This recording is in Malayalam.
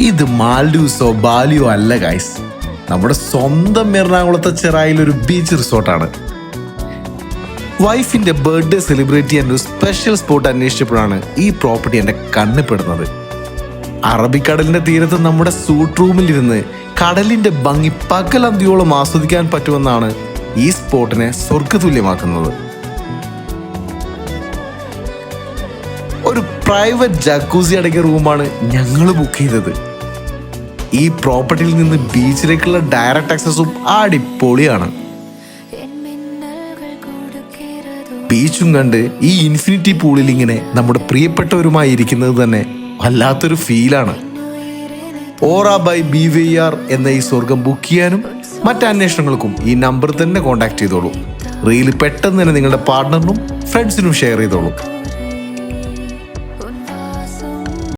ഇത് മാൽഡീവ്സോ ബാലിയോ അല്ല ഗൈസ്, നമ്മുടെ സ്വന്തം എറണാകുളത്തെ ചെറായിൽ ഒരു ബീച്ച് റിസോർട്ടാണ്. വൈഫിന്റെ ബർത്ത്ഡേ സെലിബ്രേറ്റ് ചെയ്യാൻ ഒരു സ്പെഷ്യൽ സ്പോട്ട് അന്വേഷിച്ചപ്പോഴാണ് ഈ പ്രോപ്പർട്ടി എൻ്റെ കണ്ണിൽപ്പെടുന്നത്. അറബിക്കടലിന്റെ തീരത്ത് നമ്മുടെ സൂട്ട് റൂമിലിരുന്ന് കടലിന്റെ ഭംഗി പകലന്തിയോളം ആസ്വദിക്കാൻ പറ്റുമെന്നാണ് ഈ സ്പോട്ടിനെ സ്വർഗതുല്യമാക്കുന്നത്. ഒരു പ്രൈവറ്റ് ജക്കൂസി അടങ്ങിയ റൂമാണ് ഞങ്ങൾ ബുക്ക് ചെയ്തത്. ഈ പ്രോപ്പർട്ടിയിൽ നിന്ന് ബീച്ചിലേക്കുള്ള ഡയറക്റ്റ് ആക്സസും അടിപൊളിയാണ്. ബീച്ചും കണ്ട് ഈ ഇൻഫിനിറ്റി പൂളിൽ ഇങ്ങനെ നമ്മുടെ പ്രിയപ്പെട്ടവരുമായി ഇരിക്കുന്നത് തന്നെ വല്ലാത്തൊരു ഫീലാണ്. ഓറ ബൈ BVR എന്ന ഈ സ്വർഗം ബുക്ക് ചെയ്യാനും മറ്റ് അന്വേഷണങ്ങൾക്കും ഈ നമ്പർ തന്നെ കോൺടാക്ട് ചെയ്തോളൂ. റീൽ പെട്ടെന്ന് തന്നെ നിങ്ങളുടെ പാർട്ട്ണറിനും ഫ്രണ്ട്സിനും ഷെയർ ചെയ്തോളൂ.